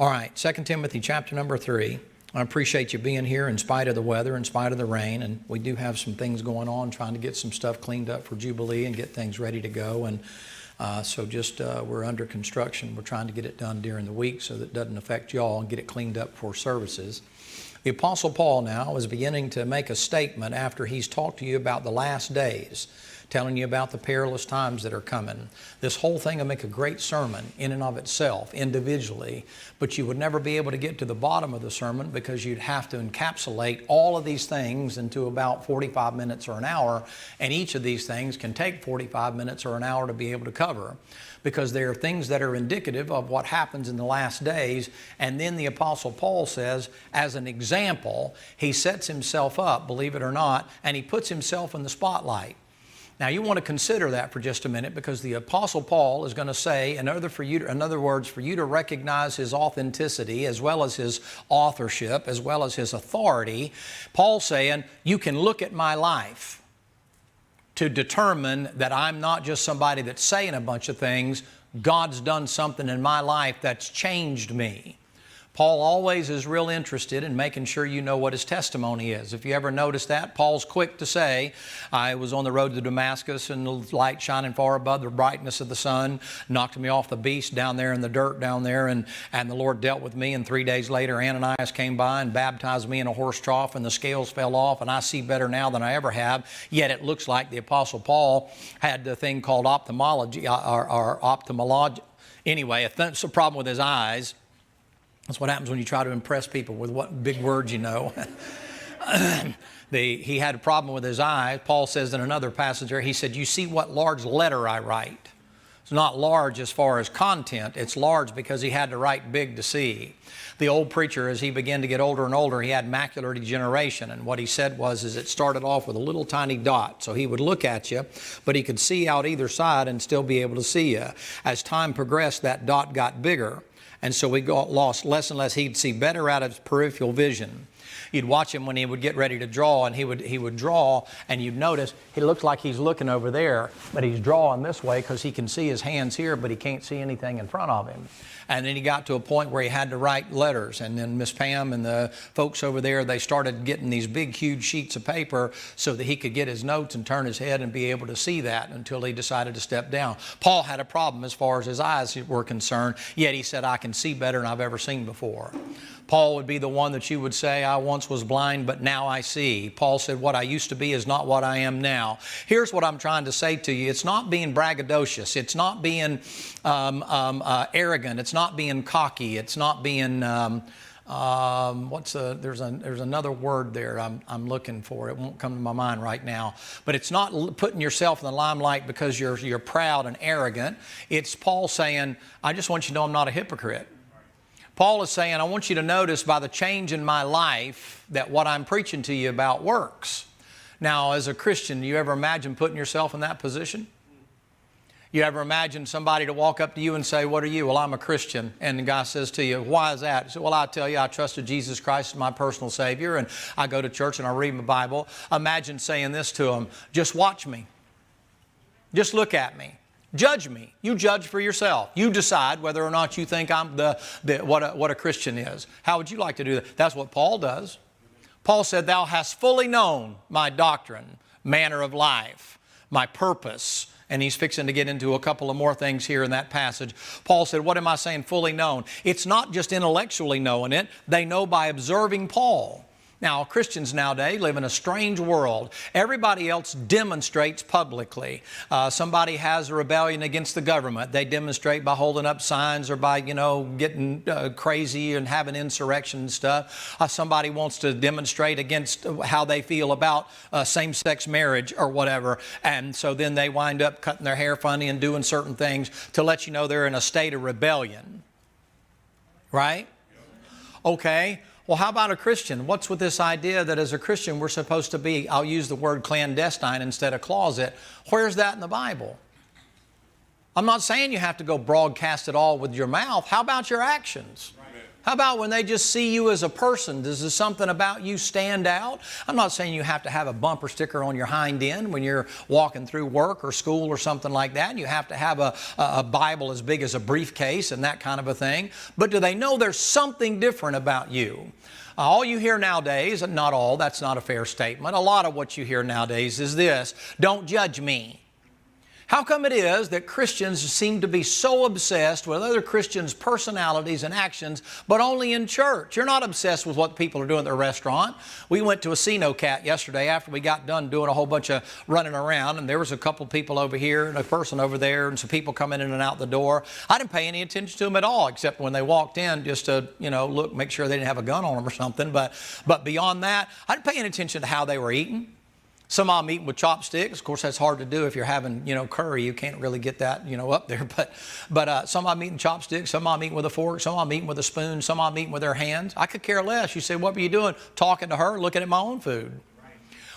All right, 2 Timothy chapter number 3. I appreciate you being here in spite of the weather, in spite of the rain, and we do have some things going on, trying to get some stuff cleaned up for Jubilee and get things ready to go. And we're under construction. We're trying to get it done during the week so that it doesn't affect y'all and get it cleaned up for services. The Apostle Paul now is beginning to make a statement after he's talked to you about the last days, telling you about the perilous times that are coming. This whole thing will make a great sermon in and of itself, individually, but you would never be able to get to the bottom of the sermon because you'd have to encapsulate all of these things into about 45 minutes or an hour, and each of these things can take 45 minutes or an hour to be able to cover, because there are things that are indicative of what happens in the last days. And then the Apostle Paul says, as an example, he sets himself up, believe it or not, and he puts himself in the spotlight. Now, you want to consider that for just a minute, because the Apostle Paul is going to say, in other words, for you to recognize his authenticity as well as his authorship, as well as his authority, Paul's saying, you can look at my life to determine that I'm not just somebody that's saying a bunch of things. God's done something in my life that's changed me. Paul always is real interested in making sure you know what his testimony is. If you ever notice that, Paul's quick to say, I was on the road to Damascus and the light shining far above the brightness of the sun knocked me off the beast down there in the dirt down there, and the Lord dealt with me, and 3 days later Ananias came by and baptized me in a horse trough, and the scales fell off, and I see better now than I ever have. Yet it looks like the Apostle Paul had the thing called ophthalmology, or ophthalmology. Anyway, it's a problem with his eyes. That's what happens when you try to impress people with what big words you know. He had a problem with his eyes. Paul says in another passage there, he said, you see what large letter I write. It's not large as far as content. It's large because he had to write big to see. The old preacher, as he began to get older and older, he had macular degeneration. And what he said was, it started off with a little tiny dot. So he would look at you, but he could see out either side and still be able to see you. As time progressed, that dot got bigger. And so we lost less and less. He'd see better out of his peripheral vision. You'd watch him when he would get ready to draw, and he would draw, and you'd notice he looks like he's looking over there, but he's drawing this way because he can see his hands here, but he can't see anything in front of him. And then he got to a point where he had to write letters. And then Miss Pam and the folks over there, they started getting these big, huge sheets of paper so that he could get his notes and turn his head and be able to see that, until he decided to step down. Paul had a problem as far as his eyes were concerned, yet he said, I can see better than I've ever seen before. Paul would be the one that you would say, I once was blind, but now I see. Paul said, what I used to be is not what I am now. Here's what I'm trying to say to you. It's not being braggadocious. It's not being arrogant. It's not being cocky. It's not being, there's another word there I'm looking for. It won't come to my mind right now. But it's not putting yourself in the limelight because you're proud and arrogant. It's Paul saying, I just want you to know I'm not a hypocrite. Paul is saying, I want you to notice by the change in my life that what I'm preaching to you about works. Now, as a Christian, do you ever imagine putting yourself in that position? You ever imagine somebody to walk up to you and say, what are you? Well, I'm a Christian. And the guy says to you, why is that? You say, well, I tell you, I trusted Jesus Christ as my personal Savior, and I go to church and I read my Bible. Imagine saying this to him, just watch me. Just look at me. Judge me. You judge for yourself. You decide whether or not you think I'm what a Christian is. How would you like to do that? That's what Paul does. Paul said, thou hast fully known my doctrine, manner of life, my purpose. And he's fixing to get into a couple of more things here in that passage. Paul said, what am I saying fully known? It's not just intellectually knowing it. They know by observing Paul. Now, Christians nowadays live in a strange world. Everybody else demonstrates publicly. Somebody has a rebellion against the government. They demonstrate by holding up signs or by, getting crazy and having insurrection and stuff. Somebody wants to demonstrate against how they feel about same-sex marriage or whatever. And so then they wind up cutting their hair funny and doing certain things to let you know they're in a state of rebellion. Right? Okay. Well, how about a Christian? What's with this idea that as a Christian we're supposed to be, I'll use the word clandestine instead of closet. Where's that in the Bible? I'm not saying you have to go broadcast it all with your mouth. How about your actions? How about when they just see you as a person? Does something about you stand out? I'm not saying you have to have a bumper sticker on your hind end when you're walking through work or school or something like that. You have to have a Bible as big as a briefcase and that kind of a thing. But do they know there's something different about you? All you hear nowadays, and not all, that's not a fair statement. A lot of what you hear nowadays is this: don't judge me. How come it is that Christians seem to be so obsessed with other Christians' personalities and actions, but only in church? You're not obsessed with what people are doing at the restaurant. We went to a Cat yesterday after we got done doing a whole bunch of running around, and there was a couple people over here and a person over there and some people coming in and out the door. I didn't pay any attention to them at all, except when they walked in just to, look, make sure they didn't have a gun on them or something. But beyond that, I didn't pay any attention to how they were eating. Some of them eating with chopsticks. Of course, that's hard to do if you're having, curry. You can't really get that, up there. But some of them eating chopsticks. Some of them eating with a fork. Some of them eating with a spoon. Some of them eating with their hands. I could care less. You say, what were you doing? Talking to her, looking at my own food.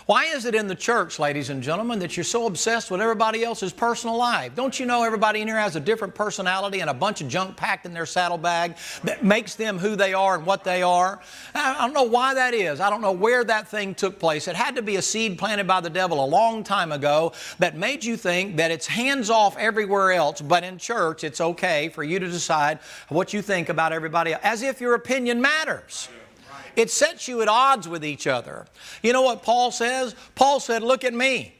Why is it in the church, ladies and gentlemen, that you're so obsessed with everybody else's personal life? Don't you know everybody in here has a different personality and a bunch of junk packed in their saddlebag that makes them who they are and what they are? I don't know why that is. I don't know where that thing took place. It had to be a seed planted by the devil a long time ago that made you think that it's hands off everywhere else, but in church it's okay for you to decide what you think about everybody else, as if your opinion matters. It sets you at odds with each other. You know what Paul says? Paul said, look at me.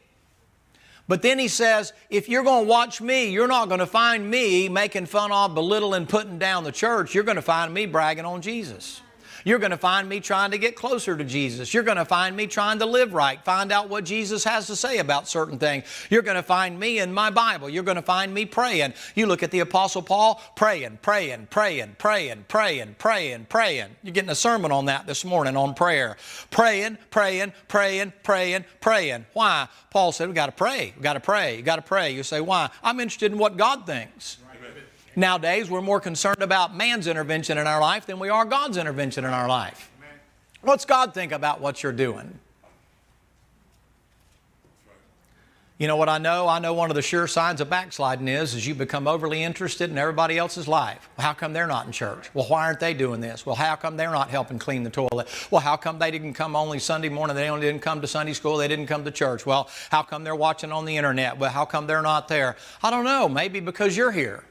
But then he says, if you're going to watch me, you're not going to find me making fun of, belittling, putting down the church. You're going to find me bragging on Jesus. You're going to find me trying to get closer to Jesus. You're going to find me trying to live right, find out what Jesus has to say about certain things. You're going to find me in my Bible. You're going to find me praying. You look at the Apostle Paul, praying. You're getting a sermon on that this morning on prayer. Praying. Why? Paul said, we got to pray. You got to pray. You say, why? I'm interested in what God thinks. Nowadays, we're more concerned about man's intervention in our life than we are God's intervention in our life. What's God think about what you're doing? You know what I know? I know one of the sure signs of backsliding is you become overly interested in everybody else's life. Well, how come they're not in church? Well, why aren't they doing this? Well, how come they're not helping clean the toilet? Well, how come they didn't come only Sunday morning? They only didn't come to Sunday school. They didn't come to church. Well, how come they're watching on the internet? Well, how come they're not there? I don't know. Maybe because you're here.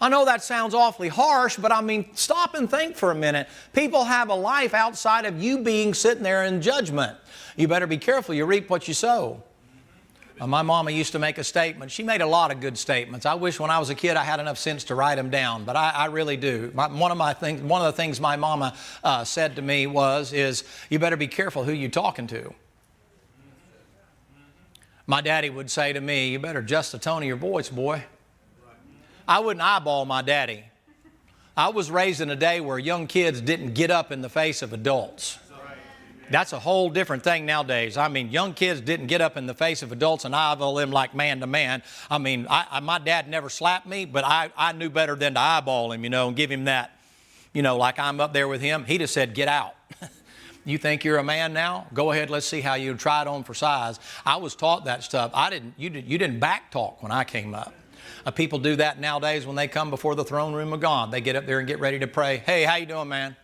I know that sounds awfully harsh, but I mean, stop and think for a minute. People have a life outside of you being sitting there in judgment. You better be careful. You reap what you sow. My mama used to make a statement. She made a lot of good statements. I wish when I was a kid I had enough sense to write them down, but I really do. One of the things my mama said to me is, you better be careful who you're talking to. My daddy would say to me, you better adjust the tone of your voice, boy. I wouldn't eyeball my daddy. I was raised in a day where young kids didn't get up in the face of adults. That's a whole different thing nowadays. I mean, young kids didn't get up in the face of adults and eyeball them like man to man. I mean, my dad never slapped me, but I knew better than to eyeball him, and give him that, like I'm up there with him. He just said, get out. You think you're a man now? Go ahead, let's see how you try it on for size. I was taught that stuff. You didn't back talk when I came up. People do that nowadays when they come before the throne room of God. They get up there and get ready to pray. Hey, how you doing, man?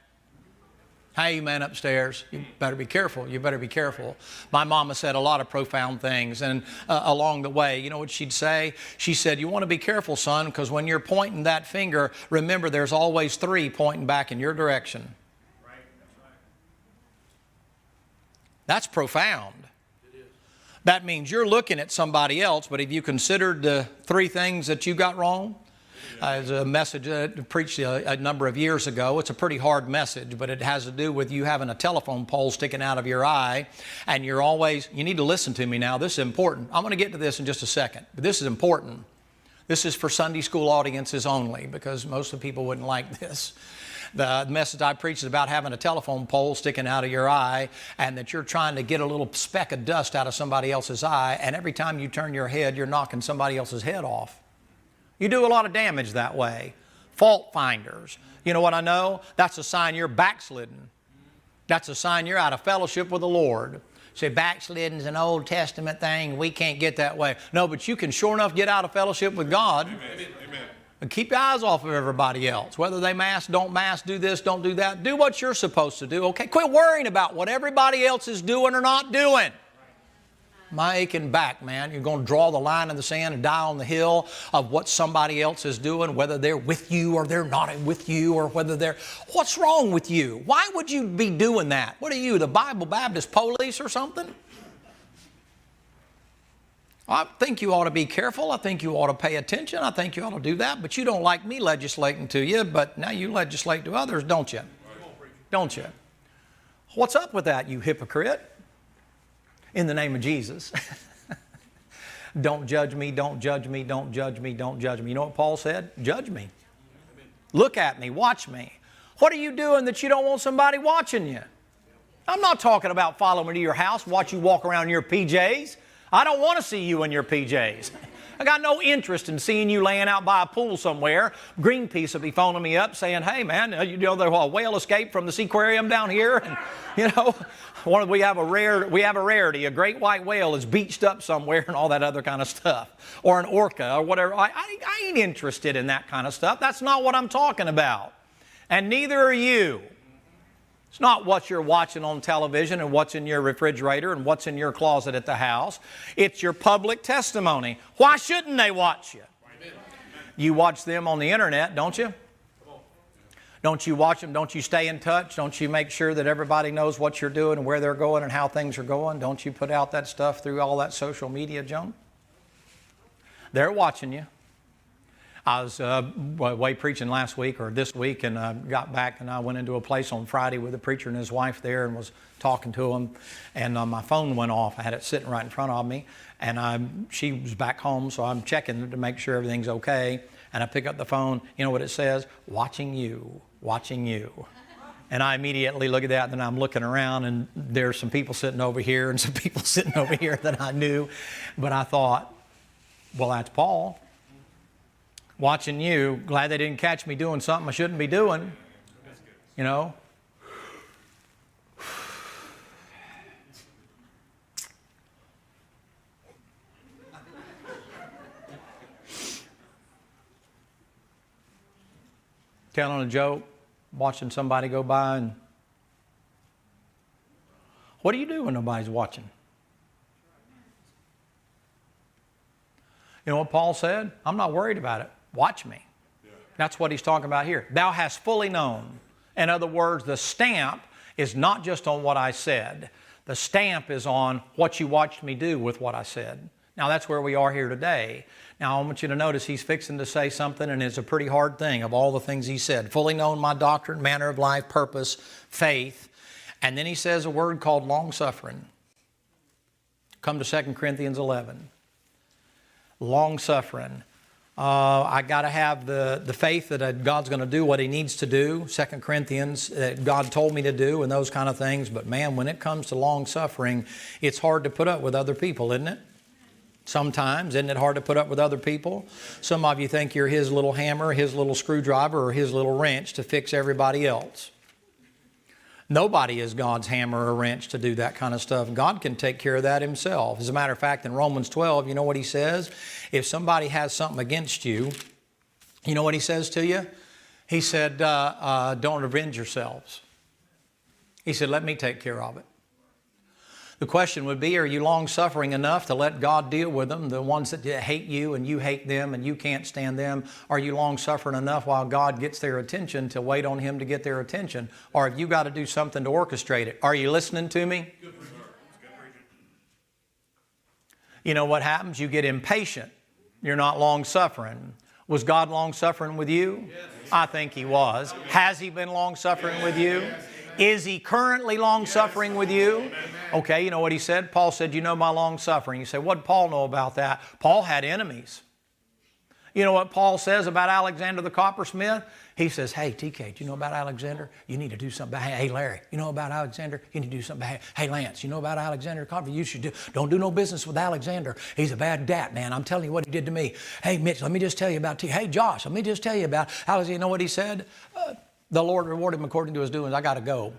Hey, man, upstairs. You better be careful. You better be careful. My mama said a lot of profound things, and along the way, you know what she'd say? She said, you want to be careful, son, because when you're pointing that finger, remember there's always three pointing back in your direction. Right. That's profound. That means you're looking at somebody else, but have you considered the three things that you got wrong? It's a message I preached a number of years ago. It's a pretty hard message, but it has to do with you having a telephone pole sticking out of your eye, and you need to listen to me now. This is important. I'm going to get to this in just a second, but this is important. This is for Sunday school audiences only, because most of the people wouldn't like this. The message I preach is about having a telephone pole sticking out of your eye, and that you're trying to get a little speck of dust out of somebody else's eye, and every time you turn your head, you're knocking somebody else's head off. You do a lot of damage that way. Fault finders. You know what I know? That's a sign you're backslidden. That's a sign you're out of fellowship with the Lord. Say, backslidden's an Old Testament thing. We can't get that way. No, but you can sure enough get out of fellowship with God. Amen. Keep your eyes off of everybody else. Whether they mask, don't mask, do this, don't do that. Do what you're supposed to do, okay? Quit worrying about what everybody else is doing or not doing. My aching back, man. You're going to draw the line in the sand and die on the hill of what somebody else is doing, whether they're with you or they're not with you, or whether they're... What's wrong with you? Why would you be doing that? What are you, the Bible Baptist police or something? I think you ought to be careful. I think you ought to pay attention. I think you ought to do that. But you don't like me legislating to you, but now you legislate to others, don't you? Don't you? What's up with that, you hypocrite? In the name of Jesus. Don't judge me, don't judge me, don't judge me, don't judge me. You know what Paul said? Judge me. Look at me, watch me. What are you doing that you don't want somebody watching you? I'm not talking about following to your house, watch you walk around in your PJs. I don't want to see you in your PJs. I got no interest in seeing you laying out by a pool somewhere. Greenpeace will be phoning me up saying, hey man, you know there's a whale escaped from the seaquarium down here, and you know, we have a rarity. A great white whale is beached up somewhere and all that other kind of stuff, or an orca or whatever. I ain't interested in that kind of stuff. That's not what I'm talking about, and neither are you. It's not what you're watching on television and what's in your refrigerator and what's in your closet at the house. It's your public testimony. Why shouldn't they watch you? You watch them on the internet, don't you? Don't you watch them? Don't you stay in touch? Don't you make sure that everybody knows what you're doing and where they're going and how things are going? Don't you put out that stuff through all that social media junk? They're watching you. I was away preaching last week or this week, and I got back and I went into a place on Friday with a preacher and his wife there and was talking to him, and my phone went off. I had it sitting right in front of me, and she was back home, so I'm checking to make sure everything's okay, and I pick up the phone. You know what it says? Watching you, watching you. And I immediately look at that, and then I'm looking around, and there's some people sitting over here and some people sitting over here that I knew, but I thought, well, that's Paul. Watching you, glad they didn't catch me doing something I shouldn't be doing, you know. Telling a joke, watching somebody go by, and what do you do when nobody's watching? You know what Paul said? I'm not worried about it. Watch me. Yeah. That's what he's talking about here. Thou hast fully known. In other words, the stamp is not just on what I said. The stamp is on what you watched me do with what I said. Now that's where we are here today. Now I want you to notice he's fixing to say something, and it's a pretty hard thing of all the things he said. Fully known my doctrine, manner of life, purpose, faith. And then he says a word called long-suffering. Come to 2 Corinthians 11. Long-suffering. I got to have the faith that God's going to do what He needs to do. 2 Corinthians, that God told me to do, and those kind of things. But man, when it comes to long-suffering, it's hard to put up with other people, isn't it? Sometimes, isn't it hard to put up with other people? Some of you think you're His little hammer, His little screwdriver, or His little wrench to fix everybody else. Nobody is God's hammer or wrench to do that kind of stuff. God can take care of that Himself. As a matter of fact, in Romans 12, you know what He says? If somebody has something against you, you know what He says to you? He said, don't avenge yourselves. He said, let me take care of it. The question would be, are you long-suffering enough to let God deal with them, the ones that hate you and you hate them and you can't stand them? Are you long-suffering enough while God gets their attention to wait on Him to get their attention? Or have you got to do something to orchestrate it? Are you listening to me? You know what happens? You get impatient. You're not long-suffering. Was God long-suffering with you? Yes. I think He was. Has He been long-suffering with you? Yes. Is He currently long-suffering with you? Okay, you know what he said? Paul said, you know my long-suffering. You say, what did Paul know about that? Paul had enemies. You know what Paul says about Alexander the coppersmith? He says, hey, TK, do you know about Alexander? You need to do something about him. Hey, Larry, you know about Alexander? You need to do something about him. Hey, Lance, you know about Alexander the coppersmith? You should don't do no business with Alexander. He's a bad dat, man. I'm telling you what he did to me. Hey, Mitch, let me just tell you about Hey, Josh, let me just tell you about Alexander. You know what he said? The Lord rewarded him according to his doings. I got to go.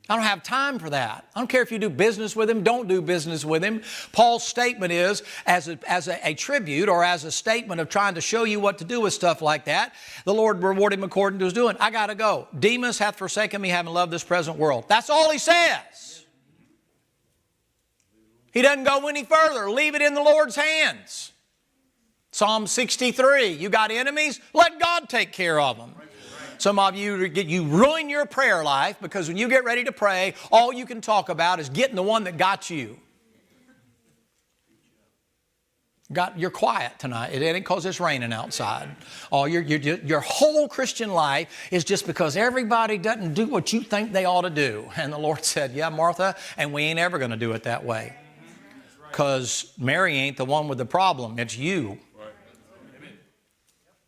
I don't have time for that. I don't care if you do business with him, don't do business with him. Paul's statement is, as a tribute or as a statement of trying to show you what to do with stuff like that, the Lord reward him according to his doing. I got to go. Demas hath forsaken me, having loved this present world. That's all he says. He doesn't go any further. Leave it in the Lord's hands. Psalm 63, you got enemies? Let God take care of them. Some of you ruin your prayer life because when you get ready to pray, all you can talk about is getting the one that got you. You're quiet tonight. It ain't because it's raining outside. Your whole Christian life is just because everybody doesn't do what you think they ought to do. And the Lord said, yeah, Martha, and we ain't ever going to do it that way. Because Mary ain't the one with the problem. It's you.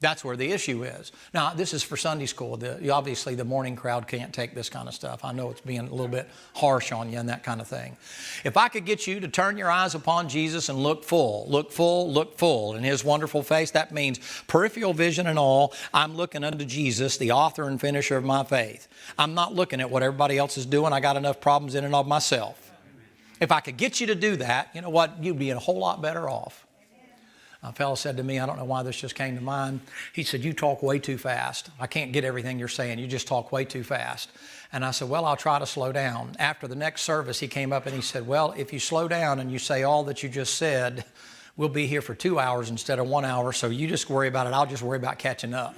That's where the issue is. Now, this is for Sunday school. Obviously, the morning crowd can't take this kind of stuff. I know it's being a little bit harsh on you and that kind of thing. If I could get you to turn your eyes upon Jesus and look full in His wonderful face, that means peripheral vision and all. I'm looking unto Jesus, the author and finisher of my faith. I'm not looking at what everybody else is doing. I got enough problems in and of myself. If I could get you to do that, you know what? You'd be a whole lot better off. A fellow said to me, I don't know why this just came to mind. He said, you talk way too fast. I can't get everything you're saying. You just talk way too fast. And I said, well, I'll try to slow down. After the next service, he came up and he said, well, if you slow down and you say all that you just said, we'll be here for 2 hours instead of 1 hour. So you just worry about it. I'll just worry about catching up.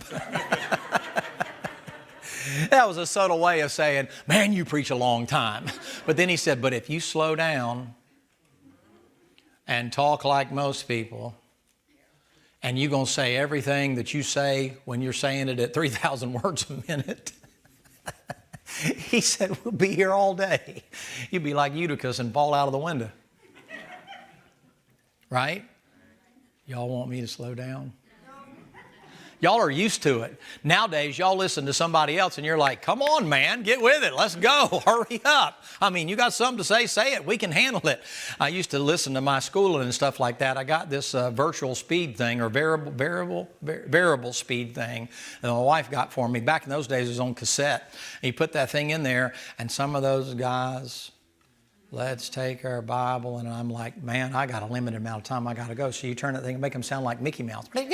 That was a subtle way of saying, man, you preach a long time. But then he said, but if you slow down and talk like most people, and you're going to say everything that you say when you're saying it at 3,000 words a minute. He said, we'll be here all day. You'd be like Eutychus and fall out of the window. Right? Y'all want me to slow down? Y'all are used to it. Nowadays, y'all listen to somebody else and you're like, come on, man, get with it. Let's go. Hurry up. I mean, you got something to say it. We can handle it. I used to listen to my schooling and stuff like that. I got this virtual speed thing or variable speed thing that my wife got for me. Back in those days, it was on cassette. And you put that thing in there and some of those guys, let's take our Bible, and I'm like, man, I got a limited amount of time I got to go. So you turn that thing and make them sound like Mickey Mouse. You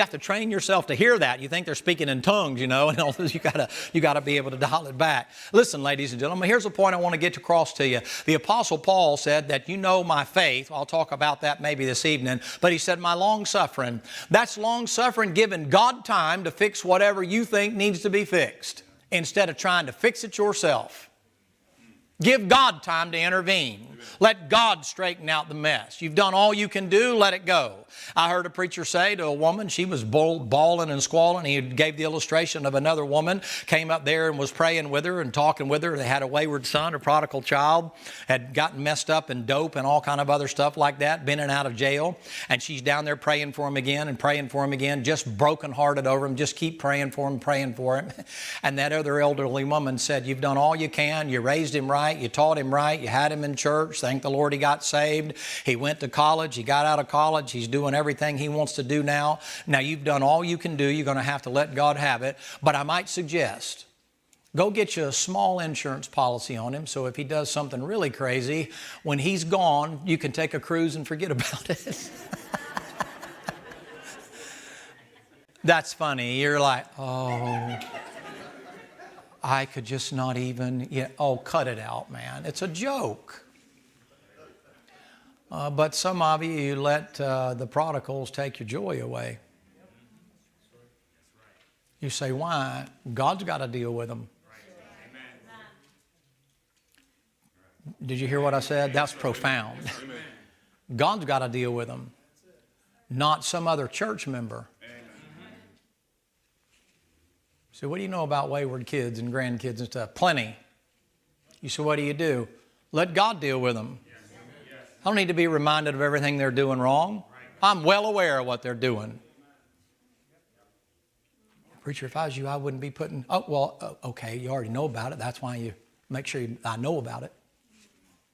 have to train yourself to hear that. You think they're speaking in tongues, you know, and all this, you got to be able to dial it back. Listen, ladies and gentlemen, here's a point I want to get across to you. The Apostle Paul said that you know my faith. I'll talk about that maybe this evening. But he said my long-suffering. That's long-suffering, giving God time to fix whatever you think needs to be fixed, instead of trying to fix it yourself. Give God time to intervene. Let God straighten out the mess. You've done all you can do, let it go. I heard a preacher say to a woman, she was bawling and squalling. He gave the illustration of another woman, came up there and was praying with her and talking with her. They had a wayward son, a prodigal child, had gotten messed up in dope and all kind of other stuff like that, been in and out of jail. And she's down there praying for him again and praying for him again, just brokenhearted over him, just keep praying for him, praying for him. And that other elderly woman said, you've done all you can. You raised him right. You taught him right. You had him in church. Thank the Lord he got saved. He went to college. He got out of college. He's doing everything he wants to do now. Now you've done all you can do. You're going to have to let God have it. But I might suggest, go get you a small insurance policy on him, so if he does something really crazy, when he's gone, you can take a cruise and forget about it. That's funny. You're like, oh, I could just not even, oh, cut it out, man. It's a joke. But some of you let the prodigals take your joy away. You say, why? God's got to deal with them. Did you hear what I said? That's profound. God's got to deal with them, not some other church member. So what do you know about wayward kids and grandkids and stuff? Plenty. You say, what do? Let God deal with them. I don't need to be reminded of everything they're doing wrong. I'm well aware of what they're doing. Preacher, if I was you, I wouldn't be putting, okay, you already know about it. That's why you make sure I know about it.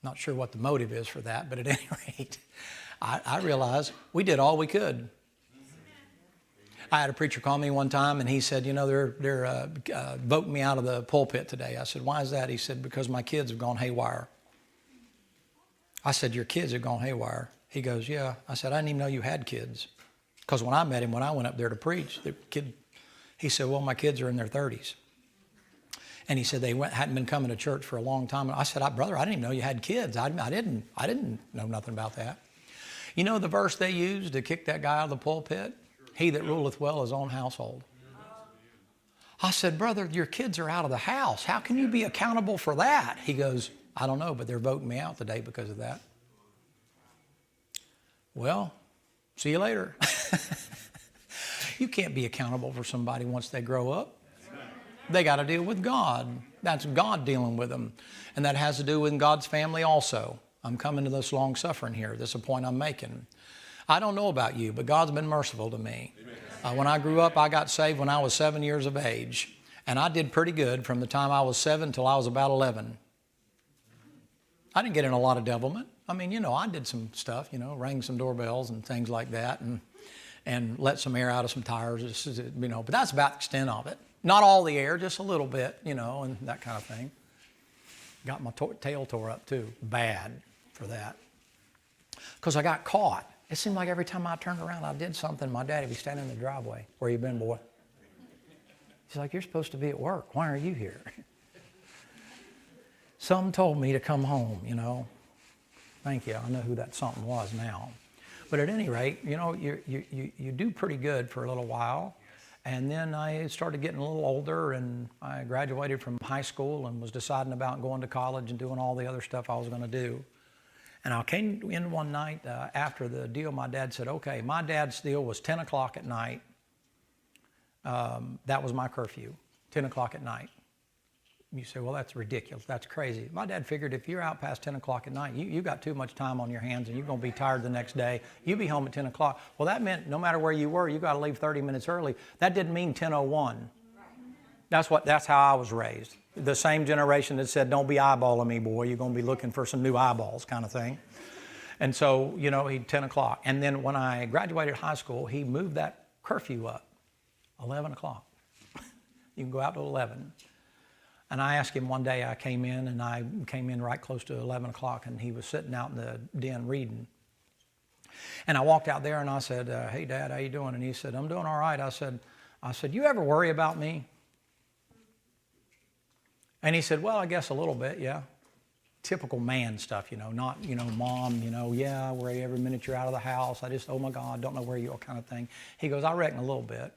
Not sure what the motive is for that, but at any rate, I realize we did all we could. I had a preacher call me one time, and he said, you know, they're voting me out of the pulpit today. I said, why is that? He said, because my kids have gone haywire. I said, your kids have gone haywire? He goes, yeah. I said, I didn't even know you had kids. Because when I met him, when I went up there to preach, he said, well, my kids are in their 30s. And he said they hadn't been coming to church for a long time. I said, brother, I didn't even know you had kids. I didn't know nothing about that. You know the verse they used to kick that guy out of the pulpit? He that ruleth well his own household. I said, brother, your kids are out of the house. How can you be accountable for that? He goes, I don't know, but they're voting me out today because of that. Well, see you later. You can't be accountable for somebody once they grow up. They got to deal with God. That's God dealing with them. And that has to do with God's family also. I'm coming to this long suffering here. This is a point I'm making. I don't know about you, but God's been merciful to me. When I grew up, I got saved when I was 7 years of age. And I did pretty good from the time I was 7 till I was about 11. I didn't get in a lot of devilment. I mean, you know, I did some stuff, you know, rang some doorbells and things like that, and let some air out of some tires, you know, but that's about the extent of it. Not all the air, just a little bit, you know, and that kind of thing. Got my tail tore up too, bad for that. Because I got caught. It seemed like every time I turned around, I did something, my daddy would be standing in the driveway. Where you been, boy? He's like, you're supposed to be at work. Why are you here? Something told me to come home, you know. Thank you. I know who that something was now. But at any rate, you know, you do pretty good for a little while. And then I started getting a little older, and I graduated from high school and was deciding about going to college and doing all the other stuff I was going to do. And I came in one night after the deal. My dad said, okay, my dad's deal was 10 o'clock at night. That was my curfew, 10 o'clock at night. You say, well, that's ridiculous. That's crazy. My dad figured if you're out past 10 o'clock at night, you got too much time on your hands and you're going to be tired the next day. You be home at 10 o'clock. Well, that meant no matter where you were, you got to leave 30 minutes early. That didn't mean 10:01. That's how I was raised. The same generation that said, don't be eyeballing me, boy. You're going to be looking for some new eyeballs kind of thing. And so, you know, 10 o'clock. And then when I graduated high school, he moved that curfew up, 11 o'clock. You can go out to 11. And I asked him one day, I came in right close to 11 o'clock, and he was sitting out in the den reading. And I walked out there and I said, hey, Dad, how you doing? And he said, I'm doing all right. I said, you ever worry about me? And he said, well, I guess a little bit, yeah. Typical man stuff, you know, not, you know, Mom, you know, yeah, I worry every minute you're out of the house. I just, oh my God, don't know where you are kind of thing. He goes, I reckon a little bit.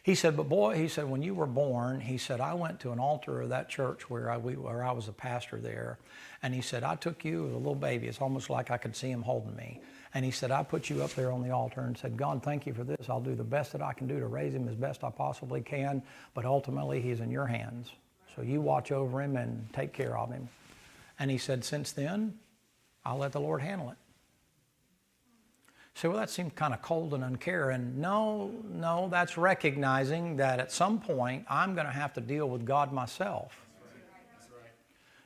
He said, but boy, he said, when you were born, he said, I went to an altar of that church where I was a pastor there. And he said, I took you as a little baby. It's almost like I could see him holding me. And he said, I put you up there on the altar and said, God, thank you for this. I'll do the best that I can do to raise him as best I possibly can. But ultimately, he's in your hands. So you watch over him and take care of him. And he said, since then, I'll let the Lord handle it. So, well, that seemed kind of cold and uncaring. No, that's recognizing that at some point I'm going to have to deal with God myself. That's right.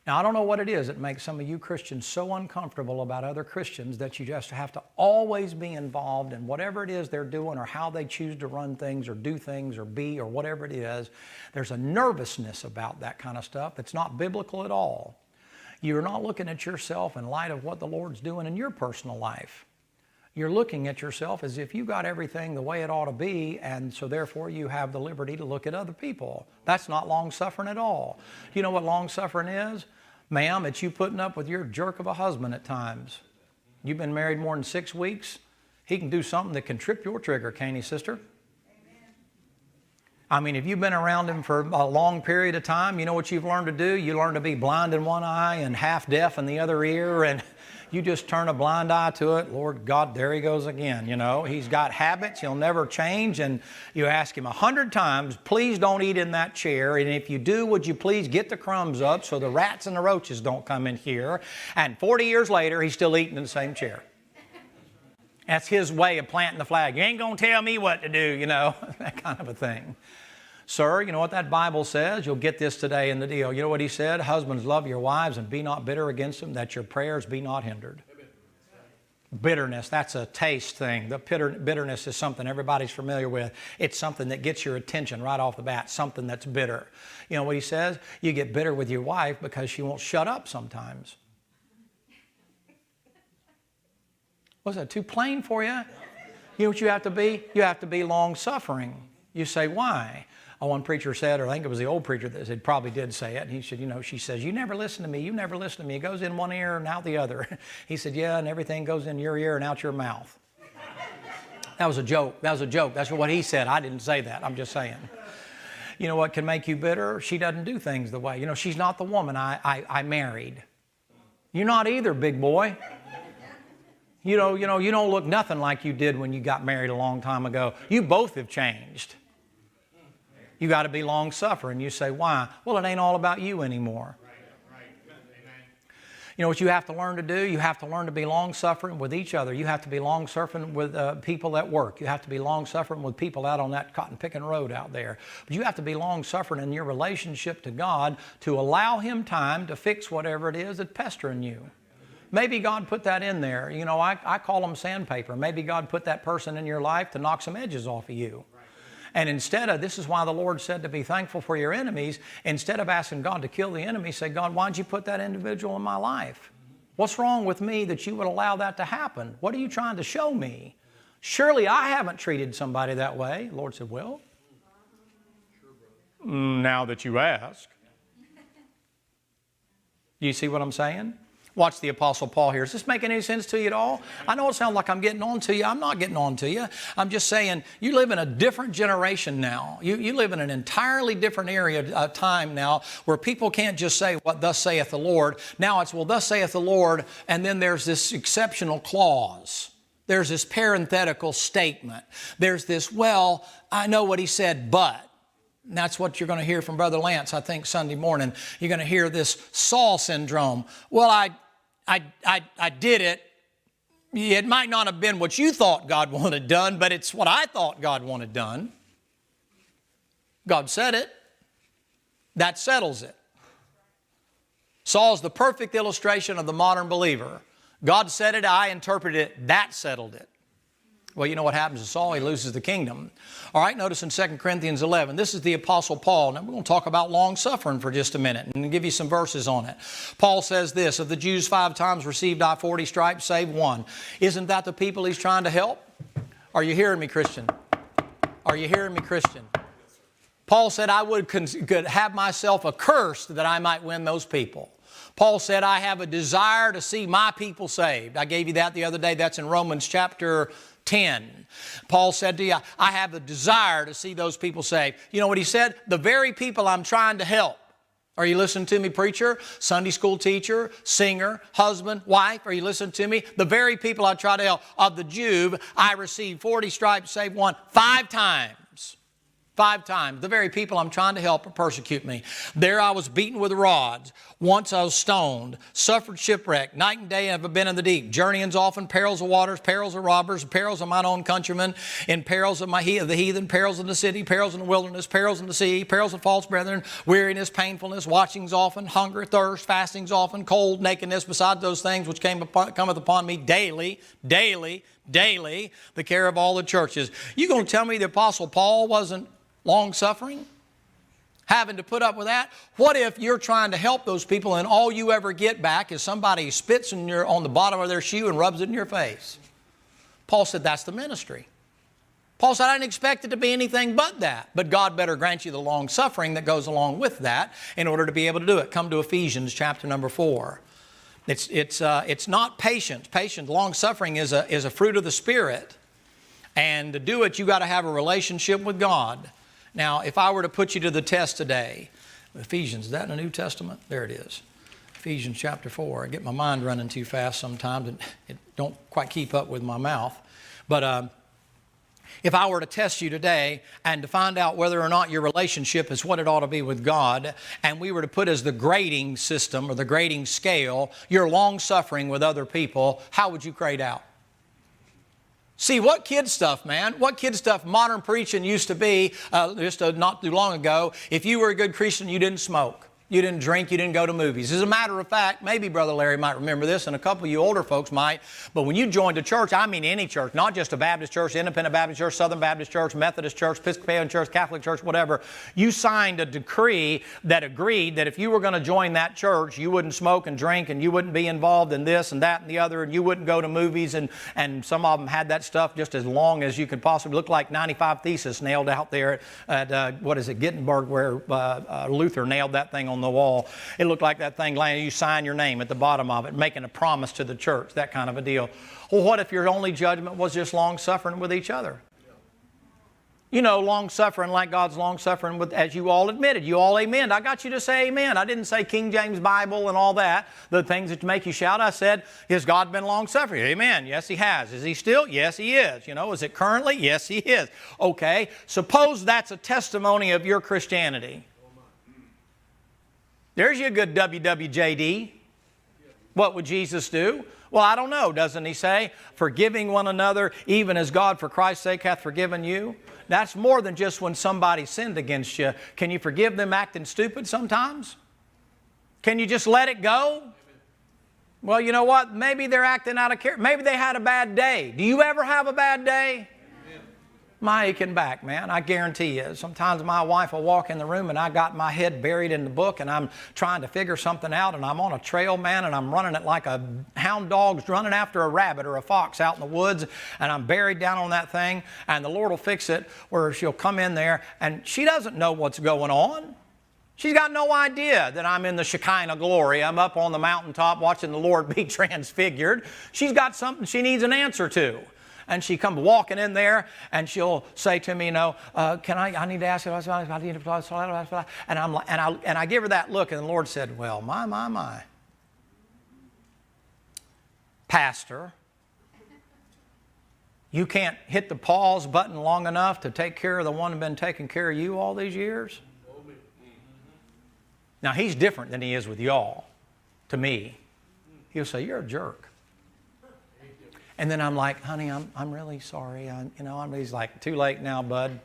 Now, I don't know what it is that makes some of you Christians so uncomfortable about other Christians that you just have to always be involved in whatever it is they're doing or how they choose to run things or do things or be or whatever it is. There's a nervousness about that kind of stuff. It's not biblical at all. You're not looking at yourself in light of what the Lord's doing in your personal life. You're looking at yourself as if you got everything the way it ought to be, and so therefore you have the liberty to look at other people. That's not long-suffering at all. You know what long-suffering is? Ma'am, it's you putting up with your jerk of a husband at times. You've been married more than 6 weeks. He can do something that can trip your trigger, can't he, sister? I mean, if you've been around him for a long period of time, you know what you've learned to do? You learn to be blind in one eye and half deaf in the other ear, and you just turn a blind eye to it. Lord God, there he goes again, you know. He's got habits. He'll never change. And you ask him 100 times, please don't eat in that chair. And if you do, would you please get the crumbs up so the rats and the roaches don't come in here? And 40 years later, he's still eating in the same chair. That's his way of planting the flag. You ain't going to tell me what to do, you know, that kind of a thing. Sir, you know what that Bible says? You'll get this today in the deal. You know what he said? Husbands, love your wives and be not bitter against them, that your prayers be not hindered. Bitterness, that's a taste thing. The bitterness is something everybody's familiar with. It's something that gets your attention right off the bat, something that's bitter. You know what he says? You get bitter with your wife because she won't shut up sometimes. Was that too plain for you? You know what you have to be? You have to be long-suffering. You say, why? One preacher said, or I think it was the old preacher that said, probably did say it, and he said, you know, she says, you never listen to me, you never listen to me. It goes in one ear and out the other. He said, yeah, and everything goes in your ear and out your mouth. That was a joke. That was a joke. That's what he said. I didn't say that. I'm just saying. You know what can make you bitter? She doesn't do things the way. You know, she's not the woman I married. You're not either, big boy. You don't look nothing like you did when you got married a long time ago. You both have changed. You got to be long-suffering. You say, why? Well, it ain't all about you anymore. You know what you have to learn to do? You have to learn to be long-suffering with each other. You have to be long-suffering with people at work. You have to be long-suffering with people out on that cotton-picking road out there. But you have to be long-suffering in your relationship to God to allow Him time to fix whatever it is that's pestering you. Maybe God put that in there. You know, I call them sandpaper. Maybe God put that person in your life to knock some edges off of you. And instead of, this is why the Lord said to be thankful for your enemies, instead of asking God to kill the enemy, say, God, why'd you put that individual in my life? What's wrong with me that you would allow that to happen? What are you trying to show me? Surely I haven't treated somebody that way. The Lord said, well, now that you ask. Do you see what I'm saying? Watch the Apostle Paul here. Is this making any sense to you at all? I know it sounds like I'm getting on to you. I'm not getting on to you. I'm just saying you live in a different generation now. You live in an entirely different area of time now where people can't just say, what thus saith the Lord. Now it's, well, thus saith the Lord, and then there's this exceptional clause. There's this parenthetical statement. There's this, well, I know what he said, but. And that's what you're going to hear from Brother Lance, I think, Sunday morning. You're going to hear this Saul syndrome. Well, I did it. It might not have been what you thought God wanted done, but it's what I thought God wanted done. God said it. That settles it. Saul's the perfect illustration of the modern believer. God said it, I interpreted it, that settled it. Well, you know what happens to Saul? He loses the kingdom. All right, notice in 2 Corinthians 11, this is the Apostle Paul. Now, we're going to talk about long-suffering for just a minute and give you some verses on it. Paul says this, of the Jews 5 times received I 40 stripes, save one. Isn't that the people he's trying to help? Are you hearing me, Christian? Are you hearing me, Christian? Paul said, I could have myself accursed that I might win those people. Paul said, I have a desire to see my people saved. I gave you that the other day. That's in Romans chapter 10. Paul said to you, I have a desire to see those people saved. You know what he said? The very people I'm trying to help. Are you listening to me, preacher, Sunday school teacher, singer, husband, wife? Are you listening to me? The very people I try to help. Of the Jew, I received 40 stripes, save one, 5 times. 5 times. The very people I'm trying to help persecute me. There I was beaten with rods. Once I was stoned. Suffered shipwreck. Night and day have I been in the deep. Journeyings often. Perils of waters. Perils of robbers. Perils of mine own countrymen. In perils of the heathen. Perils in the city. Perils in the wilderness. Perils in the sea. Perils of false brethren. Weariness, painfulness. Watchings often. Hunger, thirst. Fastings often. Cold, nakedness. Besides those things which cometh upon me daily. The care of all the churches. You going to tell me the Apostle Paul wasn't long-suffering? Having to put up with that? What if you're trying to help those people and all you ever get back is somebody spits on the bottom of their shoe and rubs it in your face? Paul said that's the ministry. Paul said I didn't expect it to be anything but that. But God better grant you the long-suffering that goes along with that in order to be able to do it. Come to Ephesians chapter number 4. It's not patience. Patience, long-suffering is a fruit of the Spirit. And to do it, you got to have a relationship with God. Now, if I were to put you to the test today, Ephesians, is that in the New Testament? There it is. Ephesians chapter 4. I get my mind running too fast sometimes and it don't quite keep up with my mouth. But if I were to test you today and to find out whether or not your relationship is what it ought to be with God, and we were to put as the grading system or the grading scale your long-suffering with other people, how would you grade out? See, what kid stuff, man, what kid stuff modern preaching used to be just not too long ago. If you were a good Christian, you didn't smoke. You didn't drink, you didn't go to movies. As a matter of fact, maybe Brother Larry might remember this, and a couple of you older folks might, but when you joined a church, I mean any church, not just a Baptist church, Independent Baptist church, Southern Baptist church, Methodist church, Episcopalian church, Catholic church, whatever, you signed a decree that agreed that if you were going to join that church, you wouldn't smoke and drink, and you wouldn't be involved in this and that and the other, and you wouldn't go to movies, and some of them had that stuff just as long as you could possibly, look like 95 Thesis nailed out there at Gittenberg, where Luther nailed that thing on the wall. It looked like that thing laying, you sign your name at the bottom of it, making a promise to the church, that kind of a deal. Well, what if your only judgment was just long-suffering with each other? You know, long-suffering like God's long-suffering with, as you all admitted. You all amen. I got you to say amen. I didn't say King James Bible and all that, the things that make you shout. I said, has God been long-suffering? Amen. Yes, He has. Is He still? Yes, He is. You know, is it currently? Yes, He is. Okay, suppose that's a testimony of your Christianity. There's your good WWJD. What would Jesus do? Well, I don't know. Doesn't He say, forgiving one another, even as God for Christ's sake hath forgiven you? That's more than just when somebody sinned against you. Can you forgive them acting stupid sometimes? Can you just let it go? Well, you know what? Maybe they're acting out of care. Maybe they had a bad day. Do you ever have a bad day? My aching back, man, I guarantee you. Sometimes my wife will walk in the room and I got my head buried in the book and I'm trying to figure something out, and I'm on a trail, man, and I'm running it like a hound dog's running after a rabbit or a fox out in the woods, and I'm buried down on that thing, and the Lord will fix it where she'll come in there and she doesn't know what's going on. She's got no idea that I'm in the Shekinah glory. I'm up on the mountaintop watching the Lord be transfigured. She's got something she needs an answer to. And she comes walking in there, and she'll say to me, you know, I need to ask you, I need to, and I give her that look, and the Lord said, well, my. Pastor, you can't hit the pause button long enough to take care of the one who's been taking care of you all these years? Now, He's different than He is with y'all, to me. He'll say, you're a jerk. And then I'm like, honey, I'm really sorry. He's like, too late now, bud.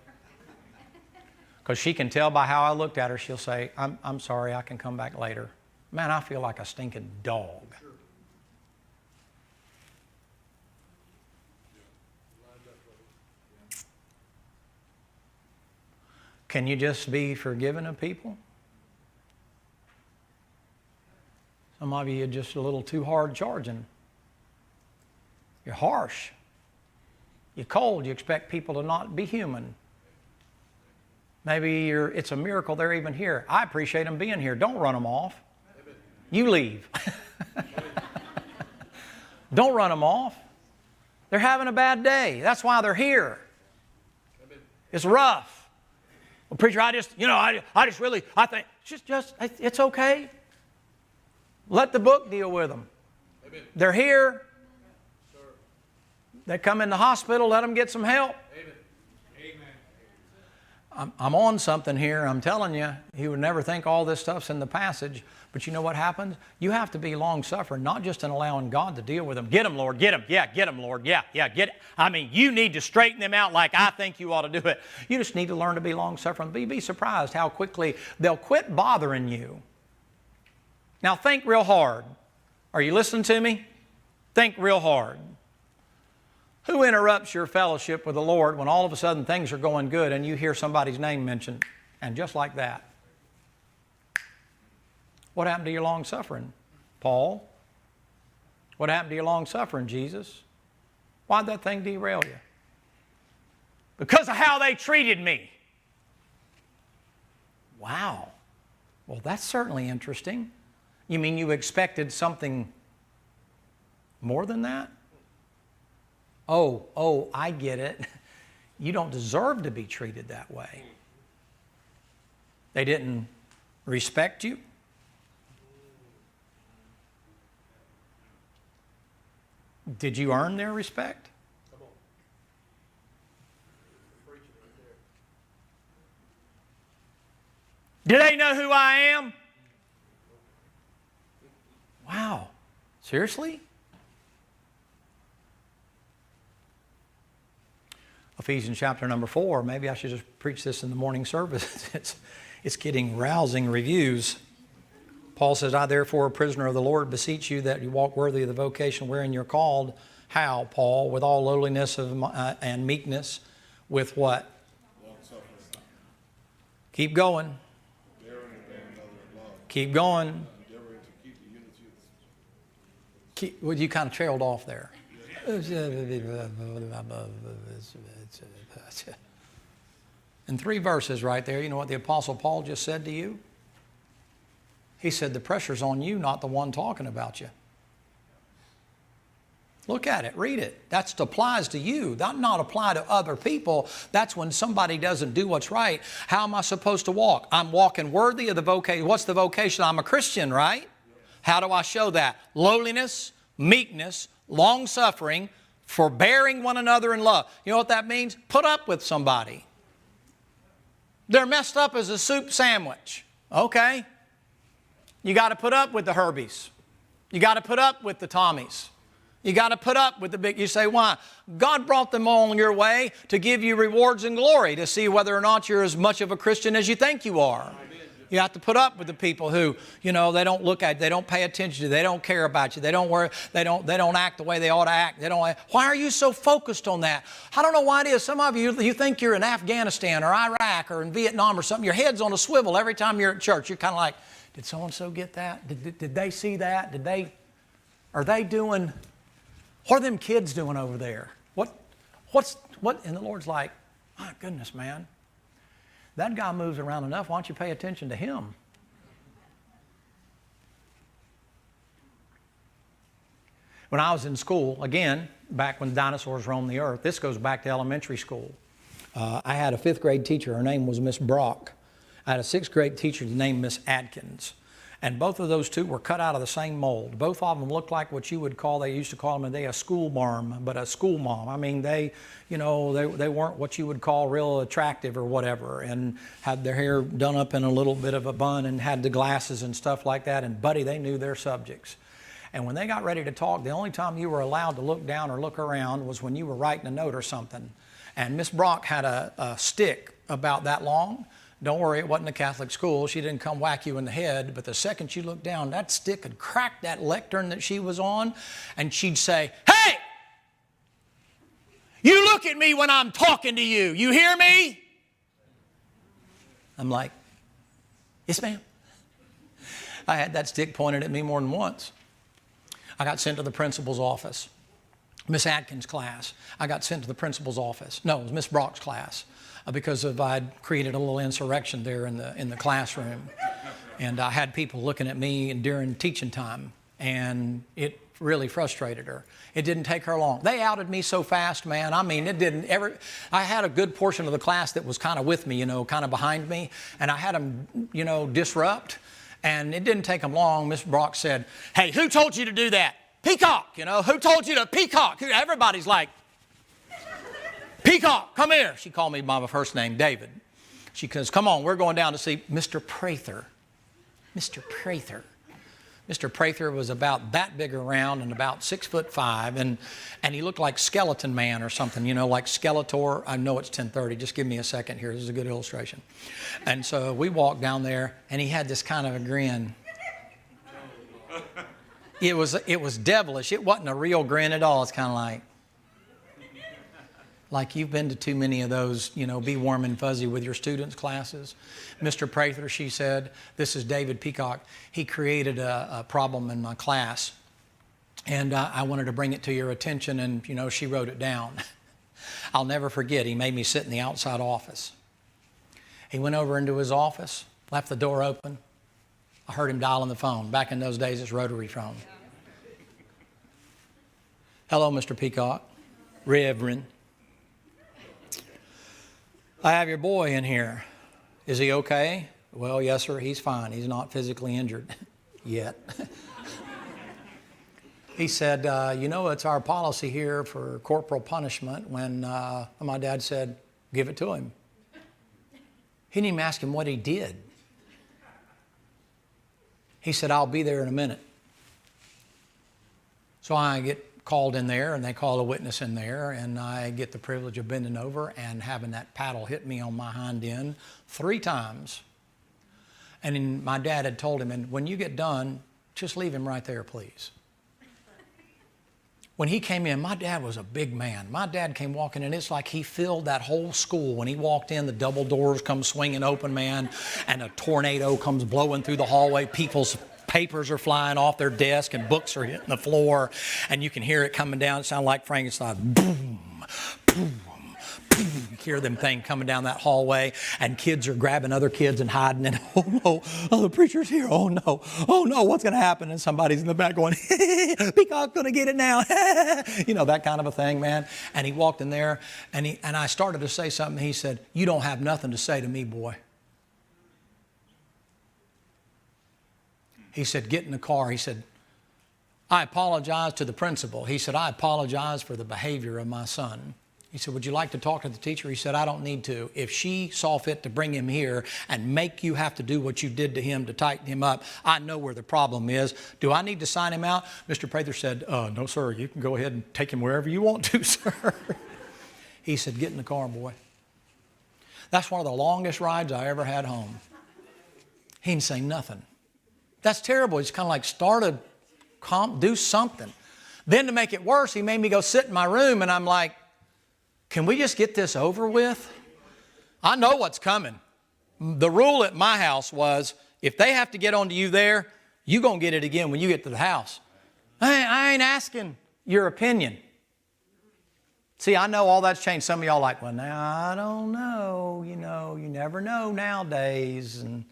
Because she can tell by how I looked at her, she'll say, I'm sorry, I can come back later. Man, I feel like a stinking dog. Can you just be forgiving of people? Some of you are just a little too hard charging. You're harsh. You're cold. You expect people to not be human. Maybe it's a miracle they're even here. I appreciate them being here. Don't run them off. You leave. Don't run them off. They're having a bad day. That's why they're here. It's rough. Well, preacher, I think, it's okay. Let the book deal with them. They're here. They come in the hospital, let them get some help. Amen. I'm on something here. I'm telling you, you would never think all this stuff's in the passage. But you know what happens? You have to be long-suffering, not just in allowing God to deal with them. Get them, Lord. Get them. Yeah, get them, Lord. Yeah, get it. I mean, you need to straighten them out like I think you ought to do it. You just need to learn to be long-suffering. Be surprised how quickly they'll quit bothering you. Now, think real hard. Are you listening to me? Think real hard. Who interrupts your fellowship with the Lord when all of a sudden things are going good and you hear somebody's name mentioned? And just like that. What happened to your long-suffering, Paul? What happened to your long-suffering, Jesus? Why'd that thing derail you? Because of how they treated me. Wow. Well, that's certainly interesting. You mean you expected something more than that? Oh, I get it. You don't deserve to be treated that way. They didn't respect you. Did you earn their respect? Do they know who I am? Wow. Seriously? Ephesians chapter number 4. Maybe I should just preach this in the morning service. It's getting rousing reviews. Paul says, I therefore, a prisoner of the Lord, beseech you that you walk worthy of the vocation wherein you're called. How, Paul? With all lowliness and meekness. With what? Longsuffering. Keep going. Keep going. Well, you kind of trailed off there. In 3 verses right there, you know what the Apostle Paul just said to you? He said, the pressure's on you, not the one talking about you. Look at it, read it. That applies to you. That not apply to other people. That's when somebody doesn't do what's right. How am I supposed to walk? I'm walking worthy of the vocation. What's the vocation? I'm a Christian, right? How do I show that? Lowliness, meekness, long-suffering, forbearing one another in love. You know what that means? Put up with somebody. They're messed up as a soup sandwich. Okay. You got to put up with the Herbies. You got to put up with the Tommies. You got to put up with the big. You say, why? God brought them on your way to give you rewards and glory, to see whether or not you're as much of a Christian as you think you are. You have to put up with the people who, you know, they don't look at you, they don't pay attention to you, they don't care about you, they don't worry, they don't act the way they ought to act. Why are you so focused on that? I don't know why it is. Some of you think you're in Afghanistan or Iraq or in Vietnam or something. Your head's on a swivel every time you're at church. You're kind of like, did so-and-so get that? Did they see that? Are they doing, what are them kids doing over there? What? And the Lord's like, my goodness, man. That guy moves around enough. Why don't you pay attention to him? When I was in school, again, back when dinosaurs roamed the earth, this goes back to elementary school. I had a 5th grade teacher. Her name was Miss Brock. I had a 6th grade teacher named Miss Adkins. And both of those two were cut out of the same mold. Both of them looked like what you would call, they used to call them a school marm, but a school mom. I mean, they weren't what you would call real attractive or whatever, and had their hair done up in a little bit of a bun and had the glasses and stuff like that. And buddy, they knew their subjects. And when they got ready to talk, the only time you were allowed to look down or look around was when you were writing a note or something. And Miss Brock had a stick about that long. Don't worry, it wasn't a Catholic school. She didn't come whack you in the head, but the second you looked down, that stick would crack that lectern that she was on, and she'd say, hey, you look at me when I'm talking to you. You hear me? I'm like, yes, ma'am. I had that stick pointed at me more than once. I got sent to the principal's office. Miss Atkins' class. I got sent to the principal's office. No, it was Miss Brock's class. Because I'd created a little insurrection there in the classroom. And I had people looking at me during teaching time, and it really frustrated her. It didn't take her long. They outed me so fast, man. I mean, I had a good portion of the class that was kind of with me, kind of behind me, and I had them, disrupt, and it didn't take them long. Miss Brock said, hey, who told you to do that? Peacock, who told you to Peacock? Everybody's like, Peacock, come here. She called me by my first name, David. She goes, come on, we're going down to see Mr. Prather. Mr. Prather. Mr. Prather was about that big around and about 6'5", and he looked like Skeleton Man or something, like Skeletor. I know it's 10:30. Just give me a second here. This is a good illustration. And so we walked down there, and he had this kind of a grin. It was devilish. It wasn't a real grin at all. It's kind of like you've been to too many of those, be warm and fuzzy with your students' classes. Mr. Prather, she said, this is David Peacock. He created a problem in my class, and I wanted to bring it to your attention, and, she wrote it down. I'll never forget, he made me sit in the outside office. He went over into his office, left the door open. I heard him dialing the phone. Back in those days, it's rotary phone. Hello, Mr. Peacock. Reverend. I have your boy in here. Is he okay? Well, yes, sir, he's fine. He's not physically injured yet. He said, it's our policy here for corporal punishment when my dad said, give it to him. He didn't even ask him what he did. He said, I'll be there in a minute. So I get called in there, and they call a witness in there, and I get the privilege of bending over and having that paddle hit me on my hind end 3 times. And then my dad had told him, and when you get done, just leave him right there, please. When he came in, my dad was a big man. My dad came walking in, it's like he filled that whole school. When he walked in, the double doors come swinging open, man, and a tornado comes blowing through the hallway. People's papers are flying off their desk and books are hitting the floor, and you can hear it coming down. It sounds like Frankenstein. Boom, boom. You hear them thing coming down that hallway, and kids are grabbing other kids and hiding. And oh no, oh, the preacher's here. Oh no, what's going to happen? And somebody's in the back going, Peacock's going to get it now. You know, that kind of a thing, man. And he walked in there, and I started to say something. He said, "You don't have nothing to say to me, boy." He said, "Get in the car." He said, "I apologize to the principal." He said, "I apologize for the behavior of my son." He said, "Would you like to talk to the teacher?" He said, "I don't need to. If she saw fit to bring him here and make you have to do what you did to him to tighten him up, I know where the problem is. Do I need to sign him out?" Mr. Prather said, "No, sir. You can go ahead and take him wherever you want to, sir." He said, "Get in the car, boy." That's one of the longest rides I ever had home. He didn't say nothing. That's terrible. He's kind of like, do something. Then to make it worse, he made me go sit in my room, and I'm like, can we just get this over with? I know what's coming. The rule at my house was, if they have to get onto you there, you're going to get it again when you get to the house. I ain't asking your opinion. See, I know all that's changed. Some of y'all are like, well, now I don't know. You know, you never know nowadays. And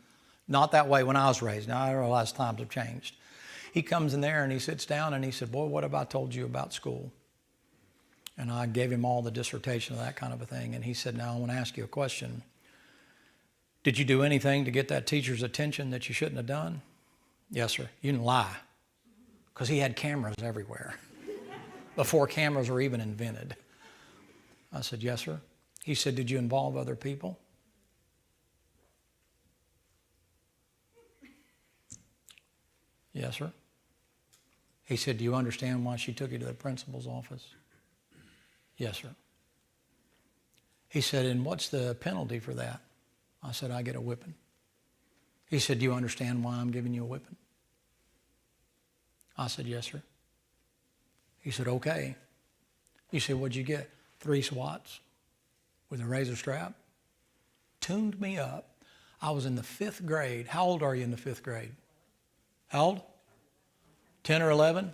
not that way when I was raised. Now I realize times have changed. He comes in there and he sits down and he said, "Boy, what have I told you about school?" And I gave him all the dissertation of that kind of a thing. And he said, "Now I want to ask you a question. Did you do anything to get that teacher's attention that you shouldn't have done?" "Yes, sir." "You didn't lie." Because he had cameras everywhere before cameras were even invented. I said, "Yes, sir." He said, "Did you involve other people?" "Yes, sir." He said, "Do you understand why she took you to the principal's office?" "Yes, sir." He said, "And what's the penalty for that?" I said, "I get a whipping." He said, "Do you understand why I'm giving you a whipping?" I said, "Yes, sir." He said, "Okay." He said, "What'd you get?" 3 swats with a razor strap. Tuned me up. I was in the 5th grade. How old are you in the 5th grade? How old? 10 or 11?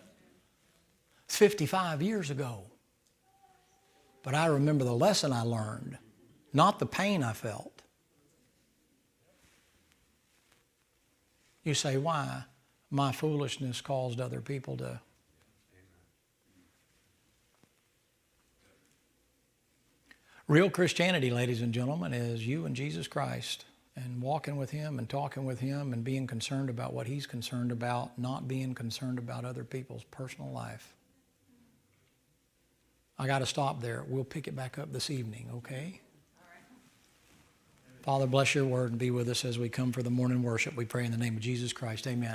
It's 55 years ago. But I remember the lesson I learned, not the pain I felt. You say, why? My foolishness caused other people to. Real Christianity, ladies and gentlemen, is you and Jesus Christ and walking with Him and talking with Him and being concerned about what He's concerned about, not being concerned about other people's personal life. I got to stop there. We'll pick it back up this evening, okay? Father, bless your word and be with us as we come for the morning worship. We pray in the name of Jesus Christ. Amen.